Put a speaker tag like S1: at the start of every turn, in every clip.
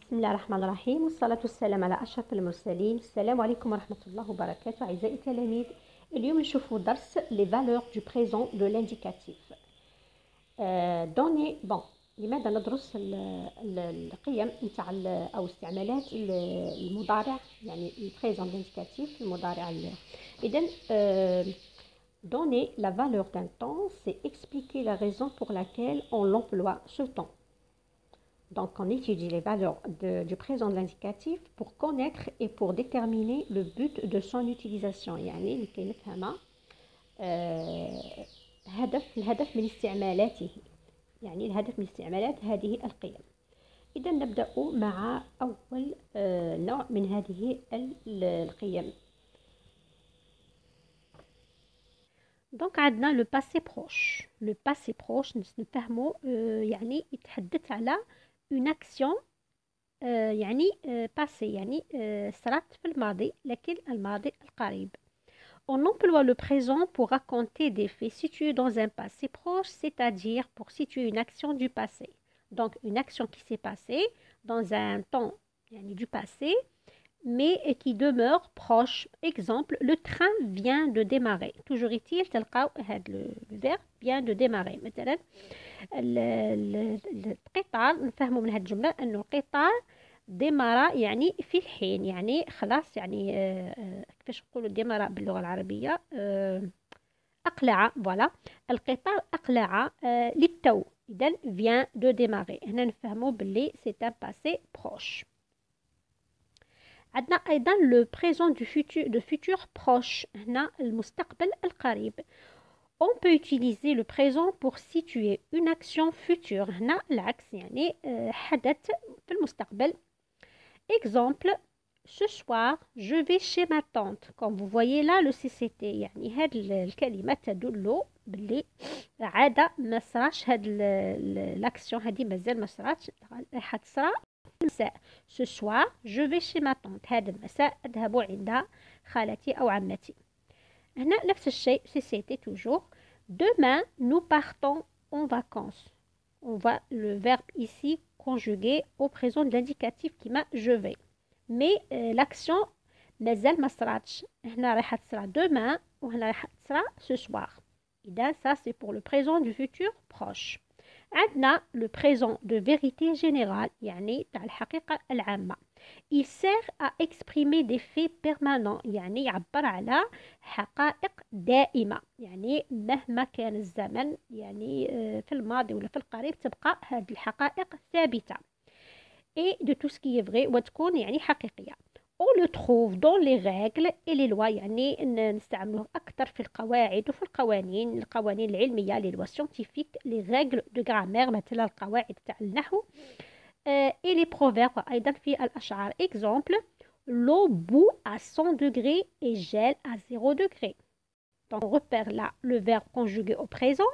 S1: بسم الله الرحمن الرحيم والصلاة والسلام على أشرف المرسلين. السلام عليكم ورحمة الله وبركاته. أعزائي التلاميذ، اليوم نشوفوا درس les valeurs du présent de l'indicatif. لماذا ندرس القيم نتاع أو استعمالات المضارع، يعني البريزون l'indicatif المضارع. إذن donner la valeur d'un temps, c'est expliquer la raison pour laquelle on l'emploie ce temps. Donc, on étudie les valeurs du présent de l'indicatif pour connaître et pour déterminer le but de son utilisation. يعني لكي نفهم الهدف من استعمالاته، يعني الهدف من استعمالات هذه القيم. إذا نبدأ مع أول نوع من هذه القيم. دونك عندنا لو باسي بروش. لو باسي بروش نفهمو يعني يتحدث على une action يعني passé، يعني صارت في الماضي لكن الماضي القريب. On emploie le présent pour raconter des faits situés dans un passé proche, c'est-à-dire pour situer une action du passé. Donc une action qui s'est passée dans un temps يعني du passé mais qui demeure proche. Exemple, le train vient de démarrer. Toujours est-il تلقاو هذا le verbe vient de démarrer. مثلا القطار نفهموا من هذه الجملة أنه القطار ديمارا يعني في الحين، يعني خلاص، يعني كيفاش نقولوا ديمارا باللغة العربية؟ أقلع. فوالا، القطار أقلع للتو. إذن vient de démarrer. هنا نفهموا باللي c'est un passé proche. عندنا أيضا le présent du futur proche. هنا المستقبل القريب. On peut utiliser le présent pour situer une action future. هنا العكس، يعني حدث في المستقبل. Exemple, ce soir je vais chez ma tante. Comme vous voyez là le CCT، يعني هذه الكلمة تدل باللي عادة ما صراش هاد l'action هذه، مازال ما صراتش، راح تصرا المساء. Ce soir je vais chez ma tante. هذا المساء أذهب عند خالتي أو عمتي. هنا نفس الشيء CCT toujours. Demain nous partons en vacances. On voit le verbe ici conjugué au présent de l'indicatif qui m'a je vais. Mais l'action مازال ما صراتش. هنا راح تصرا demain وهنا راح تصرا ce soir. إذا ça c'est pour le présent du futur proche. عندنا le présent de vérité générale، يعني تاع الحقيقة العامة. Il sert à exprimer des faits permanents، يعني يعبر على حقائق دائمة، يعني مهما كان الزمن، يعني في الماضي ولا في القريب تبقى هذه الحقائق ثابتة. et de tout ce qui est vrai، وتكون يعني حقيقية. On le trouve dans les règles et les lois، يعني نستعملوه أكثر في القواعد وفي القوانين العلمية، les lois scientifiques، les règles de grammaire، مثلا القواعد تاع النحو، et les proverbes أيضا في الأشعار. Exemple, l'eau bout à 100 degrés et gèle à 0 degré. Donc on repère là le verbe conjugué au présent.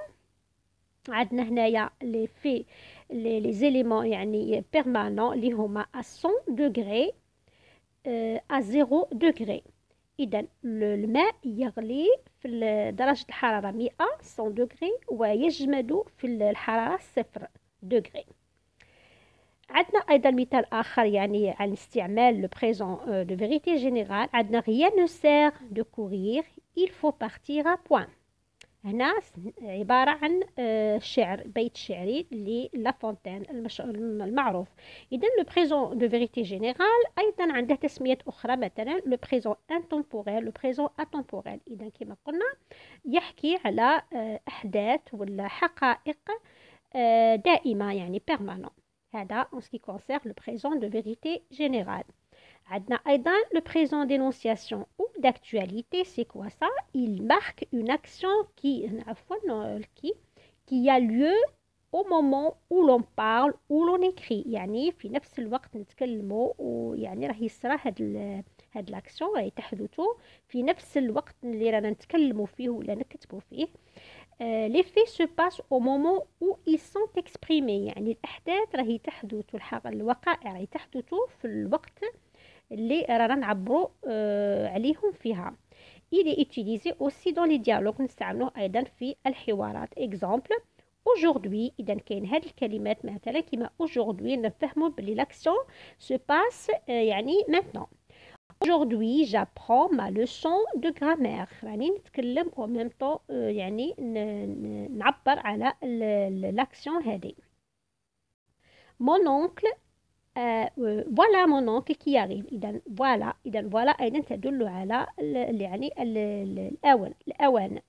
S1: عندنا هنايا les faits، les éléments يعني permanents اللي هما à 100 degrés à 0 degré. إذن الماء يغلي في درجة الحرارة 100 100 degré ويجمد في الحرارة 0 degré. عندنا أيضا مثال آخر يعني عن استعمال le présent de vérité générale. عندنا rien ne sert de courir, il faut partir à point. هنا عبارة عن شعر، بيت شعري للا فونتين المعروف. إذن le présent de vérité générale أيضا عنده تسميات أخرى، مثلا le présent intemporel، le présent atemporel. إذن كما قلنا يحكي على أحداث ولا حقائق دائمة، يعني permanent. هذا en ce qui concerne le présent de vérité générale. عندنا أيضا le présent d'énonciation ou d'actualité. C'est quoi ça? Il marque une action qui a lieu au moment où l'on parle ou l'on écrit، يعني في نفس الوقت نتكلموا ويعني راه يصرى هاد l'action راهي تحدث في نفس الوقت اللي رانا نتكلموا فيه ولا نكتبوا فيه. les faits se passent au moment où ils sont exprimés، يعني الأحداث راهي تحدث، الوقائع راهي تحدث في الوقت اللي رانا نعبروا عليهم فيها. Il est utilisé aussi dans les dialogues، نستعملوه أيضا في الحوارات. Exemple, aujourd'hui إذا كاين هاد الكلمات مثلا كيما aujourd'hui نفهموا بلي l'action se passe يعني maintenant. Aujourd'hui j'apprends ma leçon de grammaire راني نتكلم au même temps يعني نعبر على l'action هذه. Mon oncle voilà mon oncle qui arrive. إذا voilà أيضا تدل على يعني الأوان.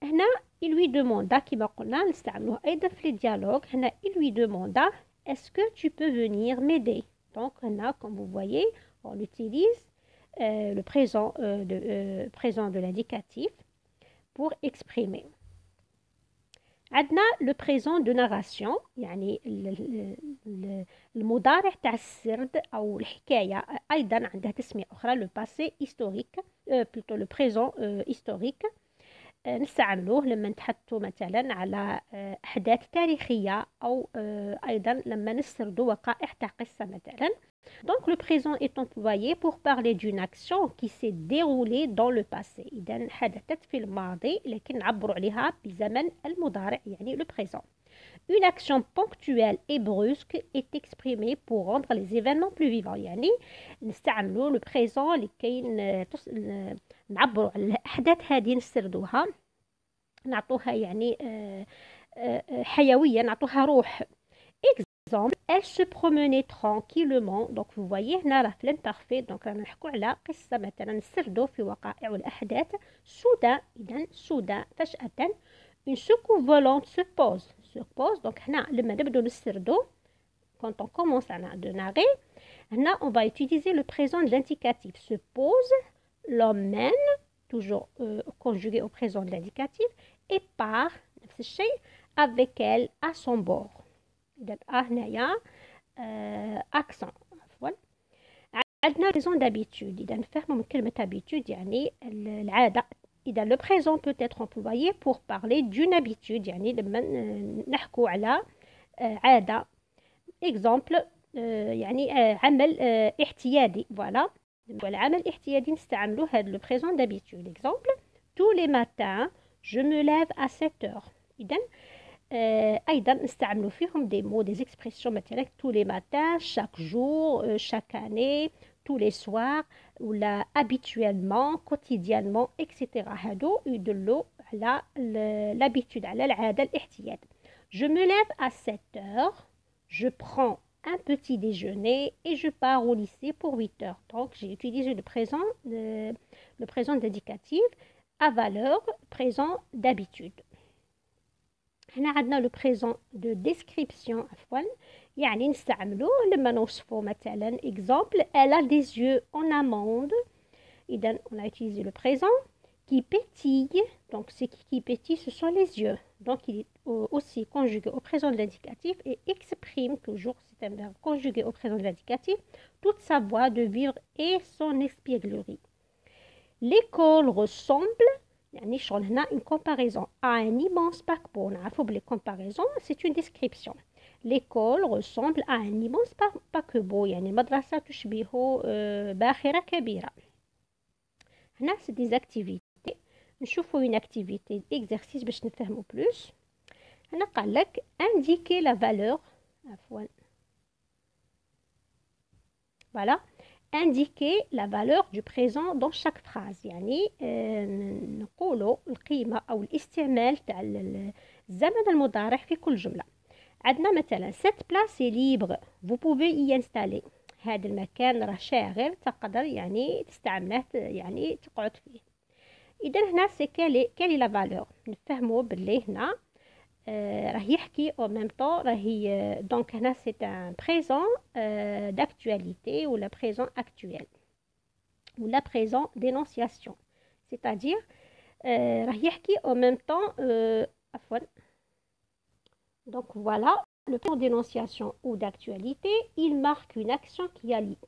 S1: هنا il lui demanda كما قلنا نستعملوه أيضا في الديالوج. هنا il lui demanda est-ce que tu peux venir m'aider. Donc هنا comme vous voyez on utilise le présent de l'indicatif pour exprimer. عندنا le présent de narration يعني المضارع تاع السرد أو الحكاية أيضا عندها تسمية أخرى le passé historique plutôt le présent historique. نستعملوه لما نتحدثوا مثلا على أحداث تاريخية أو أيضا لما نسردوا وقائع تاع قصة مثلا. Donc le présent est employé pour parler d'une action qui s'est déroulée dans le passé. إذا حدثت في الماضي لكن نعبروا عليها بزمن المضارع يعني le présent. Une action ponctuelle et brusque est exprimée pour rendre les événements plus vivants. يعني نستعملوا le présent لكي نعبروا على الأحداث هذه نسردوها نعطوها يعني حيوية نعطوها روح. Exemple, elle se promenait tranquillement. Donc vous voyez هنا راه في l'imparfait. Donc رانا نحكوا على قصة مثلا نسردو في وقائع والأحداث. soudain إذا soudain فجأة une soucoupe volante se pose. Donc هنا لما نبدو نسردو quand on commence à narrer هنا on va utiliser le présent de l'indicatif. Se pose, l'emmène toujours conjugué au présent de l'indicatif et part نفس الشيء avec elle à son bord. إذا هنايا accent عفوا. عندنا présent d'habitude. إذا نفهموا من كلمة habitude يعني العادة. إذا le présent peut être employé pour parler d'une habitude يعني لما نحكوا على عادة. exemple يعني عمل احتيادي. voilà العمل الاحتيادي نستعملوا هذا le présent d'habitude. exemple tous les matins je me lève à 7 heures. إذا أيضا نستعملوا فيهم des mots des expressions مثلا tous les matins, chaque jour, chaque année, tous les soirs ولا habituellement, quotidiennement etc. هادو يدلوا على l'habitude على العادة الاحتياد. Je me lève à 7 heures, je prends un petit déjeuner et je pars au lycée pour 8 heures. Donc j'ai utilisé le présent d'indicatif à valeur présent d'habitude. هنا عندنا لو بريزون دو ديسكريبسيون عفوا يعني نستعملوه لما نوصفوا مثلا exemple elle a des yeux en amande. إذا on a utilisé le présent qui pétille. Donc ce qui pétille ce sont les yeux. Donc il est aussi conjugué au présent de l'indicatif et exprime toujours, c'est un verbe conjugué au présent de l'indicatif, toute sa voie de vivre et son espièglerie. L'école ressemble يعني شغل هنا une comparaison à un immense paquebot. نعرفوا بلي comparaison c'est une description. L'école ressemble à un immense paquebot يعني المدرسة تشبه باخرة كبيرة. هنا c'est des activités. نشوفوا une activité exercice باش نفهموا plus. هنا قال لك indiquer la valeur عفوا voilà indiquer la valeur du présent dans chaque phrase. يعني نقولوا القيمة أو الاستعمال تاع الزمن المضارع في كل جملة. عندنا مثلا cette place est libre, vous pouvez y installer. هذا المكان راه شاغر تقدر يعني تستعمله يعني تقعد فيه. إذا هنا سي كالي لا فالور نفهموا باللي هنا راه يحكي au même temps راهي donc هنا c'est un présent d'actualité ou le présent actuel ou la présent d'énonciation, c'est-à-dire راه يحكي au même temps عفوا. donc voilà le présent d'énonciation ou d'actualité, il marque une action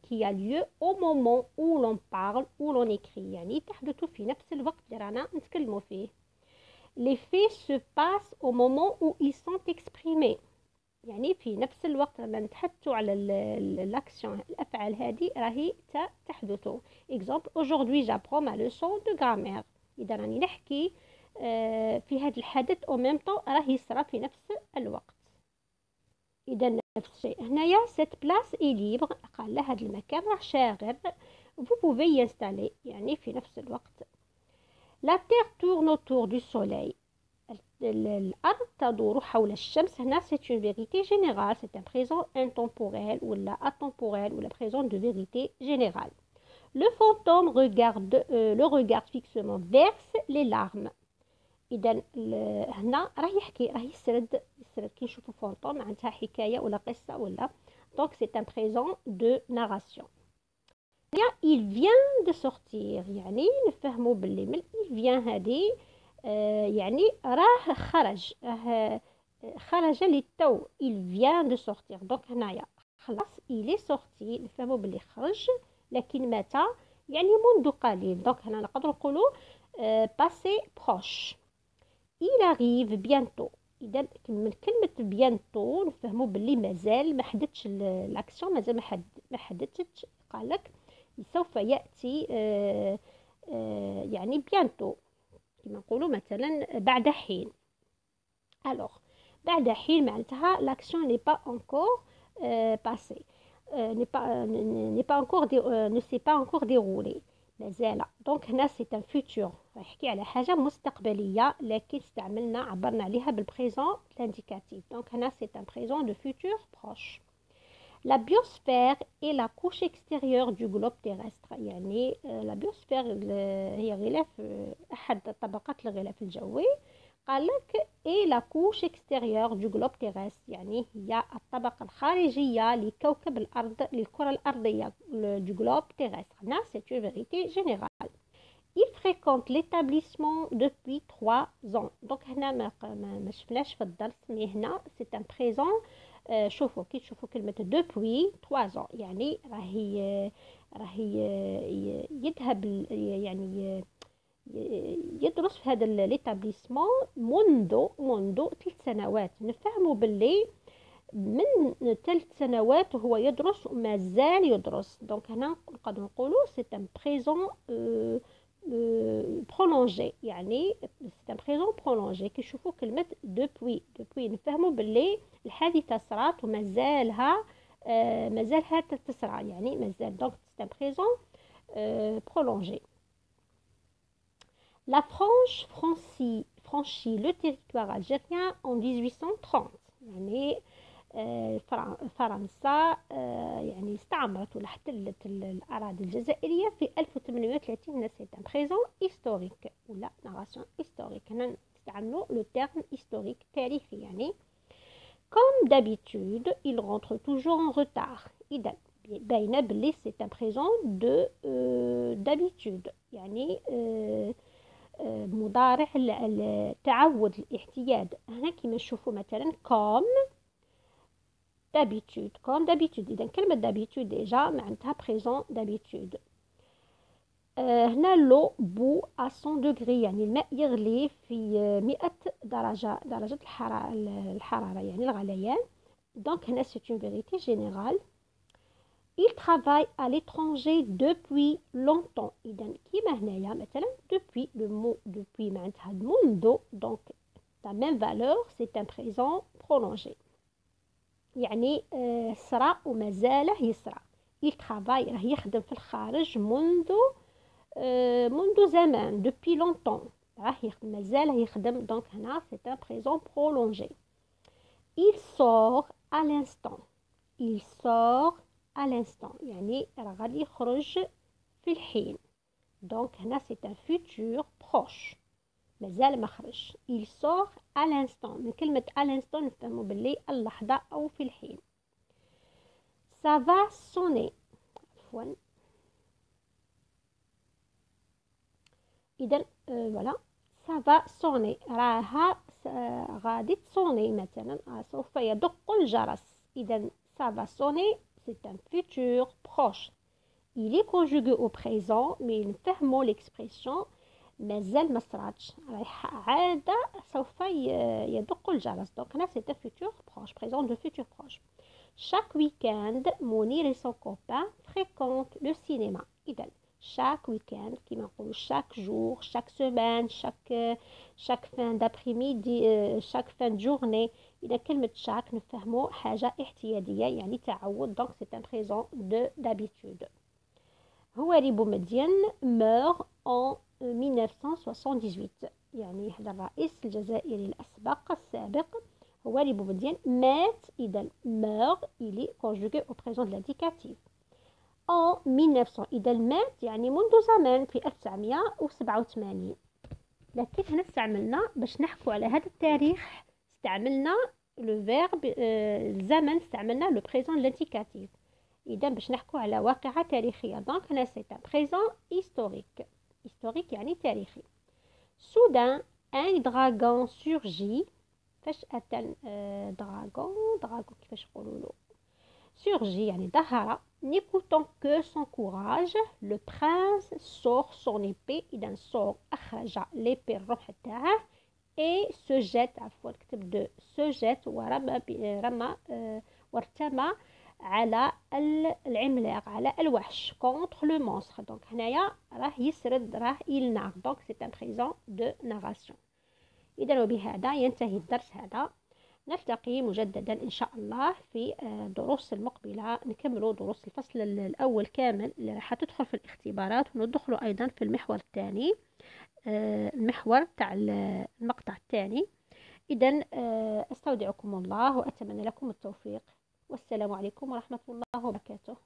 S1: qui a lieu au moment où l'on parle ou l'on écrit. يعني تحدث في نفس الوقت اللي رانا نتكلموا فيه. Les faits se passent au moment où ils sont exprimés. يعني في نفس الوقت لما نتحدثوا على l'action الأفعال هذه راهي تحدث. exemple aujourd'hui j'apprends ma leçon de grammaire. إذا راني نحكي في هذا الحدث او ميم طون راه يصرى في نفس الوقت. اذا نفس الشيء هنايا سيت بلاس اي ليبر، قال له هذا المكان راه شاغر، vous pouvez y installer يعني في نفس الوقت. la terre tourne autour du soleil، الأرض تدور حول الشمس. هنا c'est une vérité générale، c'est un présent intemporel ولا atemporel ولا présent de vérité générale. le fantôme le regarde fixement verse les larmes. إذا هنا راه يحكي، راه يسرد كي نشوفوا فونتوم معناتها حكاية ولا قصة ولا، donc c'est un présent de narration. il vient de sortir يعني نفهموا باللي من il vient هذه يعني راه خرج، خرج للتو. il vient de sortir، دونك هنايا خلاص il est sorti، نفهموا باللي خرج، لكن متى يعني منذ قليل، دونك هنا نقدر نقولوا passé proche. il arrive bientôt، اذا من كلمه bientôt نفهموا باللي مازال ما حددش الاكسيون، مازال ما حددتش، قال لك سوف ياتي يعني bientôt كما نقولوا مثلا بعد حين. alors بعد حين معناتها l'action n'est pas encore passée، ne s'est pas encore déroulée، مازال. دونك هنا سي ان فيتور، يحكي على حاجه مستقبليه لكن استعملنا عبرنا عليها بالبريزون لانديكاتيف، دونك هنا سي ان بريزون دو فيتور بروش. La biosphère est la couche extérieure du globe terrestre، يعني la biosphère هي غلاف، أحد طبقات الغلاف الجوي. قال لك est la couche extérieure du globe terrestre، يعني هي الطبقة الخارجية لكوكب الأرض، للكرة الأرضية du globe terrestre. هنا c'est une vérité générale. Il fréquente l'établissement depuis 3 ans، donc هنا ما شفناش في الدرس، مي هنا c'est un présent. شوفوا كي تشوفوا كلمة depuis 3 ans يعني راهي يذهب يعني يدرس في هذا الاتابليسمون منذ 3 سنوات. نفهموا باللي من 3 سنوات هو يدرس ومازال يدرس، دونك هنا نقدر نقولوا سي ان بريزون prolongé، يعني c'est un présent prolongé. كي نشوفوا كلمة depuis نفهموا باللي الحادثة صرات ومازالها تسرع، يعني مازال، donc c'est un présent prolongé. La France franchit le territoire algérien en 1830، يعني فرنسا يعني استعمرت ولا احتلت الأراضي الجزائرية في 1830. هنا سي ان بريزون هيستوريك ولا ناراسيون هيستوريك، هنا نستعملوا لو تيرم هيستوريك تاريخي يعني. comme d'habitude il rentre toujours en retard، إذا باينة باللي سي ان بريزون دو d'habitude، يعني مضارع التعود الاعتياد. هنا كيما نشوفوا مثلا comme d'habitude، إذا كلمة d'habitude ديجا معناتها présent d'habitude. هنا لو بو à 100 degrés، يعني الماء يغلي في 100 درجة الحرارة يعني الغليان. دونك هنا c'est une vérité générale. il travaille à l'étranger depuis longtemps، إذا كيما هنايا مثلا depuis، le mot depuis معناتها منذ، donc la même valeur، c'est un présent prolongé، يعني صرا ومازال يصرى. il travaille راه يخدم في الخارج منذ زمان، depuis longtemps راه يخدم مازال يخدم، دونك هنا c'est un présent prolongé. il sort à l'instant يعني راه غادي يخرج في الحين، دونك هنا c'est un futur proche، مازال ما خرج. il sort à l'instant، من كلمة à l'instant نفهموا باللي اللحظة أو في الحين. ça va sonner، عفوا، إذا voilà ça va sonner، راها غادي تصوني مثلا، سوف يدق الجرس. إذا ça va sonner c'est un futur proche. il est conjugué au présent، mais نفهموا l'expression مازال ما صراتش، عاد سوف يدق الجرس، دونك هنا c'est un futur proche، présent de futur proche. chaque week-end Mounir et son copain fréquentent le cinéma، إذا chaque week-end كيما نقولوا chaque jour chaque semaine chaque fin d'après-midi chaque fin de journée. إذا كلمة chaque نفهموا حاجة احتيادية يعني تعود donc c'est un présent d'habitude. هواري بومدين meurt en 1978 يعني هذا الرئيس الجزائري السابق هواري بومدين مات. إذا meurt il est conjugué au présent de l'indicatif. en 1900 إذا مات يعني منذ زمان في 1987. لكن هنا استعملنا باش نحكوا على هذا التاريخ استعملنا لو فيرب الزمن استعملنا لو بريزون لانتيكاتيف. إذا باش نحكوا على واقعة تاريخية دونك هنا سي ان بريزون هيستوريك يعني تاريخي. soudain un dragon surgit فجأة دراغون كيفاش نقولوا له surgit يعني ظهر. n'écoutant que son courage le prince sort son épée. إذا sort أخرج l'épée الرمح تاعه et se jette عفوا كتب de se jette ورمى وارتمى على العملاق على الوحش contre le monstre. donc هنايا راه يسرد راه il narre donc c'est un présent de narration. إذا وبهذا ينتهي الدرس هذا. نلتقي مجددا إن شاء الله في دروس المقبلة نكمل دروس الفصل الأول كامل اللي راح تدخل في الاختبارات وندخل أيضا في المحور الثاني المحور تاع المقطع الثاني. إذن أستودعكم الله وأتمنى لكم التوفيق والسلام عليكم ورحمة الله وبركاته.